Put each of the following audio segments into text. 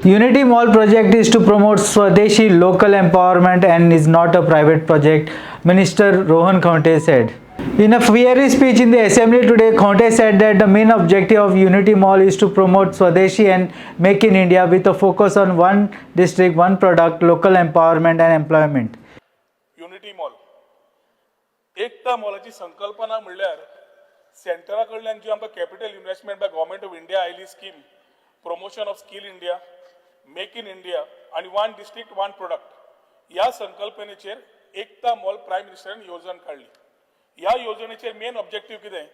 Unity Mall project is to promote Swadeshi local empowerment and is not a private project, Minister Rohan Khaunte said. In a fiery speech in the assembly today, Khaunte said that the main objective of Unity Mall is to promote Swadeshi and Make in India with a focus on one district, one product, local empowerment and employment. Unity mall Ekta मॉलाची संकल्पना म्हणल्यार सेंटरा कडल्यान जी आमकां capital investment by government of India आयली scheme promotion of skill India make in India आणि one district one product ह्या संकल्पनेचेर एकता मॉल प्रायम मिनिस्टरान येवजण काडली. ह्या योजनेचेर मेन ऑब्जेक्टिव्ह कितें?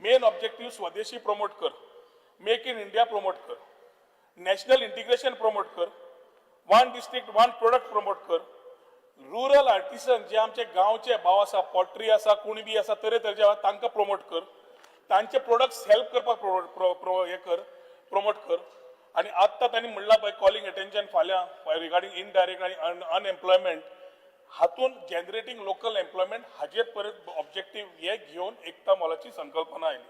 मेन ऑब्जेक्टिव्ह स्वदेशी प्रमोट कर, मेक इन इंडिया प्रमोट कर, नॅशनल इंटिग्रेशन प्रमोट कर, one district one product promote कर, रुरल आर्टिसन जे आमचे गांवचे भाव आसा, पॉट्री आसा, कुणबी आसा, तरेतरेचे तांकां प्रमोट कर, तांचे प्रोडक्ट्स हेल्प करपाक प्रमोट कर. आणि आत्ता तांणी म्हणला पळय कॉलिंग अटेन्शन फाल्यां रिगार्डिंग इनडायरेक्ट आणि अनएम्प्लॉयमेंट हातून जनरेटिंग लोकल एम्प्लॉयमेंट हाजेर परत ऑब्जेक्टिव्ह हे घेवन एकता मॉलाची संकल्पना oily.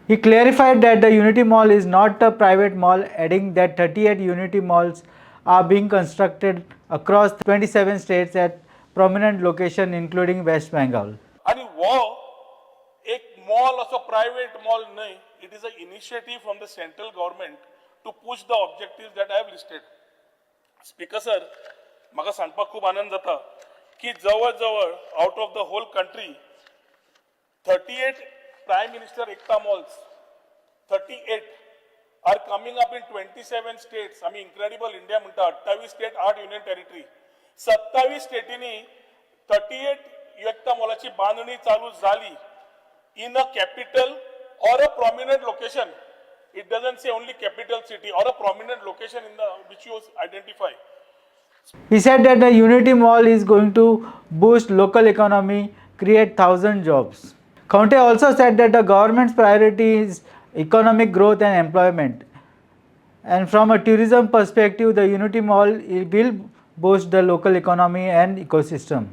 He clarified that the Unity Mall is not a private mall, adding that 38 Unity malls are being constructed across 27 states at prominent locations including West Bengal. आणि वो एक mall असो private mall न्हय, it is a initiative from the central government to push the objective that I have listed. Speaker sir, म्हाका सांगपाक खूब आनंद जाता की जवळ जवळ out of the whole country 38 prime minister Ekta malls 38 are coming up in 27 states. आम्ही incredible India म्हणटा 28 स्टेट 8 युनियन टेरिटरी 27 स्टेटींनी 38 एकता मॉलाची बांधणी चालू झाली in a capital or a prominent location. It doesn't say only capital city or a prominent location in the which you identify. He said that the Unity Mall is going to boost local economy, create 1,000 jobs. Khaunte also said that the government's priority is economic growth and employment. And from a tourism perspective, the Unity Mall will boost the local economy and ecosystem.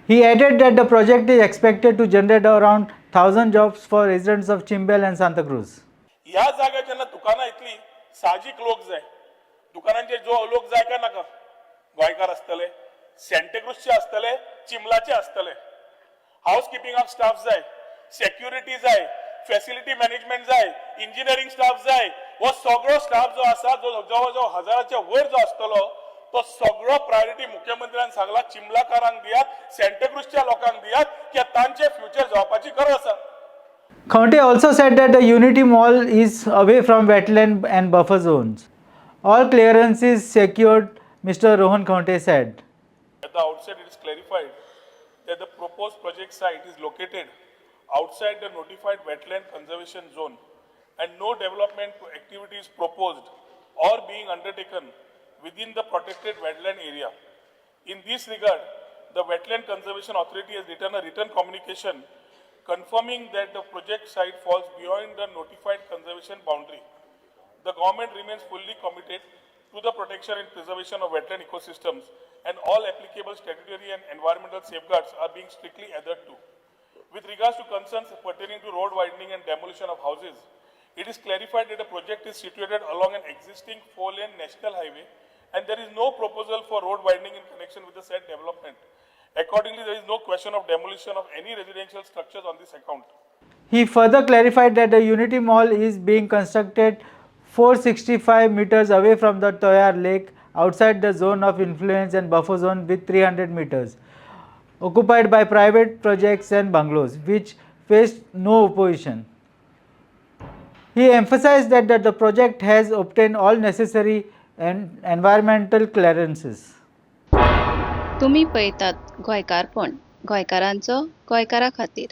He added that the project is expected to generate around 1,000 jobs for residents of Chimbel and Santa Cruz. ह्या जाग्यार जेन्ना दुकानां येतली साहजिक लोक जाय. दुकानांचेर जो लोक जाय काय नाका, गोंयकार आसतले, सेंटाक्रुजचे आसतले, चिंबलाचे आसतले, हाऊस किपिंगाक स्टाफ जाय, सेक्युरिटी जाय, फॅसिलिटी मॅनेजमेंट जाय, इंजिनियरिंग स्टाफ जाय. हो सगळो स्टाफ जो आसा जो जवळ जवळ 1000च्या वयर जो आसतलो तो सगळो प्रायोरिटी मुख्यमंत्र्यान सांगला चिंबलाकारांक दियात, सेंटाक्रुजच्या लोकांक दियात की तांचे फ्युचर जावपाची गरज आसा. Khaunte also said that the Unity Mall is away from wetland and buffer zones. All clearances secured, Mr. Rohan Khaunte said. At the outset, it is clarified that the proposed project site is located outside the notified wetland conservation zone and no development activity is proposed or being undertaken within the protected wetland area. In this regard, the Wetland Conservation Authority has written a written communication confirming that the project site falls beyond the notified conservation boundary. The government remains fully committed to the protection and preservation of wetland ecosystems, and all applicable statutory and environmental safeguards are being strictly adhered to. With regards to concerns pertaining to road widening and demolition of houses, it is clarified that the project is situated along an existing 4-lane national highway and there is no proposal for road widening in connection with the said development. Accordingly, there is no question of demolition of any residential structures on this account. He further clarified that the Unity Mall is being constructed 465 meters away from the Toyar Lake, outside the zone of influence and buffer zone with 300 meters, occupied by private projects and bungalows, which faced no opposition. He emphasized that the project has obtained all necessary and environmental clearances. तुम्ही पळयतात गोंयकारपण, गोंयकारांचो गोंयकारा खातीर.